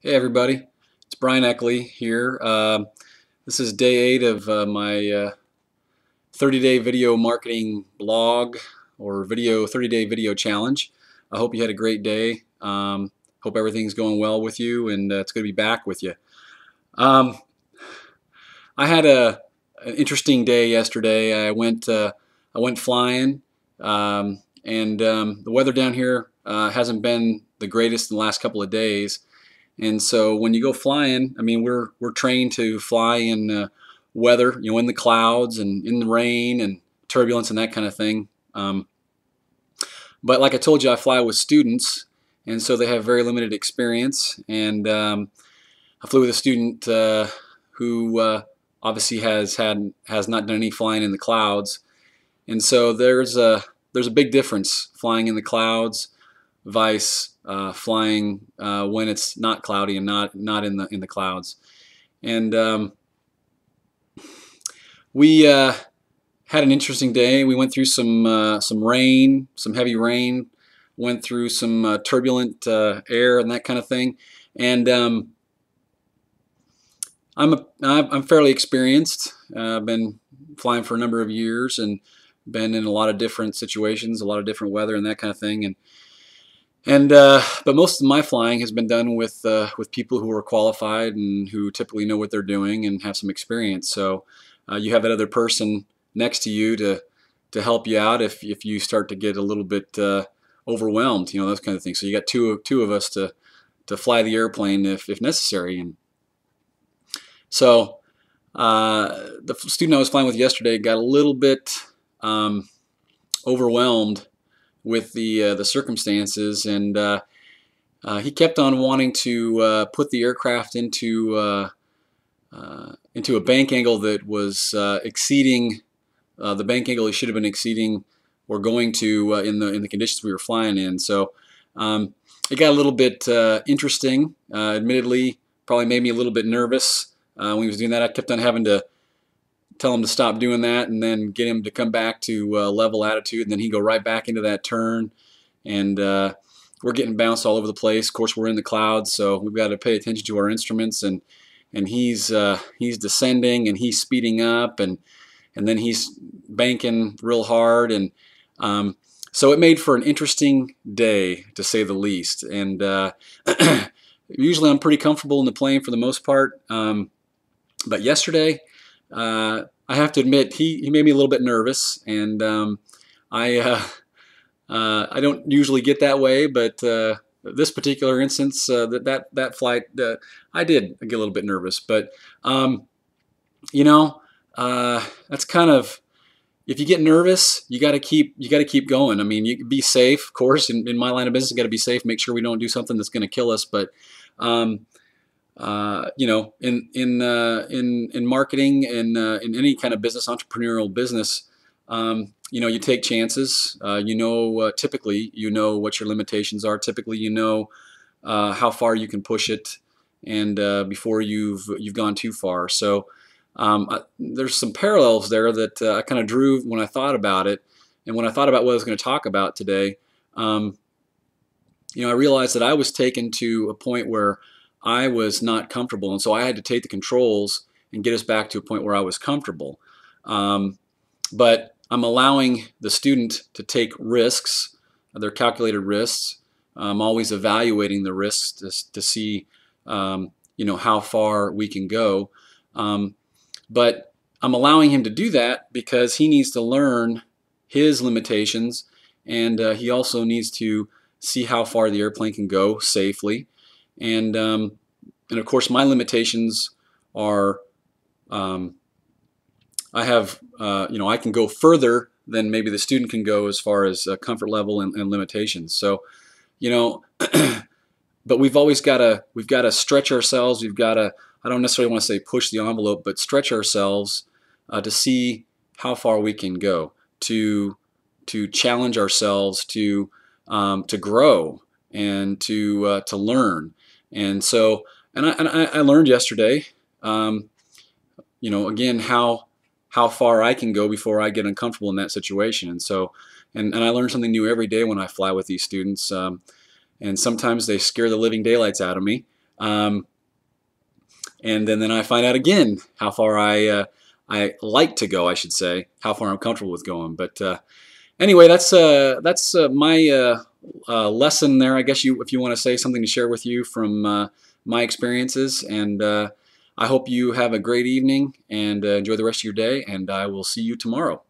Hey everybody, it's Brian Eckley here. This is day 8 of my 30-day video marketing blog or 30-day video challenge. I hope you had a great day. Hope everything's going well with you, and it's good to be back with you. Um, I had an interesting day yesterday. I went flying, and the weather down here hasn't been the greatest in the last couple of days. And so when you go flying, I mean, we're trained to fly in weather, in the clouds and in the rain and turbulence and that kind of thing. But like I told you, I fly with students, and so they have very limited experience. And I flew with a student who obviously has not done any flying in the clouds, and so there's a big difference flying in the clouds vice flying when it's not cloudy and not in the clouds. And we had an interesting day. We went through some rain, some heavy rain. Went through some turbulent air and that kind of thing. And I'm fairly experienced. I've been flying for a number of years and been in a lot of different situations, a lot of different weather and that kind of thing. But most of my flying has been done with people who are qualified and who typically know what they're doing and have some experience. So you have that other person next to you to help you out if you start to get a little bit overwhelmed, those kind of things. So you got two of us to fly the airplane if necessary. And so the student I was flying with yesterday got a little bit overwhelmed with the circumstances, and he kept on wanting to put the aircraft into a bank angle that was exceeding the bank angle he should have been exceeding or going to in the conditions we were flying in. So it got a little bit interesting. Admittedly, probably made me a little bit nervous when he was doing that. I kept on having to tell him to stop doing that and then get him to come back to level attitude, and then he'd go right back into that turn, and we're getting bounced all over the place. Of course, we're in the clouds, so we've got to pay attention to our instruments, and he's descending and he's speeding up, and then he's banking real hard, and so it made for an interesting day, to say the least. And usually I'm pretty comfortable in the plane for the most part, but yesterday I have to admit he made me a little bit nervous, and I don't usually get that way, but this particular instance, that flight, I did get a little bit nervous. But that's kind of, if you get nervous, you got to keep going. I mean, you be safe, of course. In my line of business, you got to be safe. Make sure we don't do something that's going to kill us. But in marketing and in any kind of business, entrepreneurial business, you take chances. Typically, what your limitations are. Typically, how far you can push it, and before you've gone too far. So there's some parallels there that I kind of drew when I thought about it, and when I thought about what I was going to talk about today. I realized that I was taken to a point where I was not comfortable, and so I had to take the controls and get us back to a point where I was comfortable. But I'm allowing the student to take risks. They're calculated risks. I'm always evaluating the risks to see how far we can go. But I'm allowing him to do that because he needs to learn his limitations, and he also needs to see how far the airplane can go safely. And of course, my limitations are I can go further than maybe the student can go as far as comfort level and limitations. So, but we've got to stretch ourselves. I don't necessarily want to say push the envelope, but stretch ourselves to see how far we can go, to challenge ourselves, to grow and to learn. And so, I learned yesterday, again, how far I can go before I get uncomfortable in that situation. And so, and I learn something new every day when I fly with these students. And sometimes they scare the living daylights out of me. And then I find out again how far I like to go, I should say, how far I'm comfortable with going. But anyway, that's my lesson there. I guess if you want to say something to share with you from my experiences, and I hope you have a great evening and enjoy the rest of your day. And I will see you tomorrow.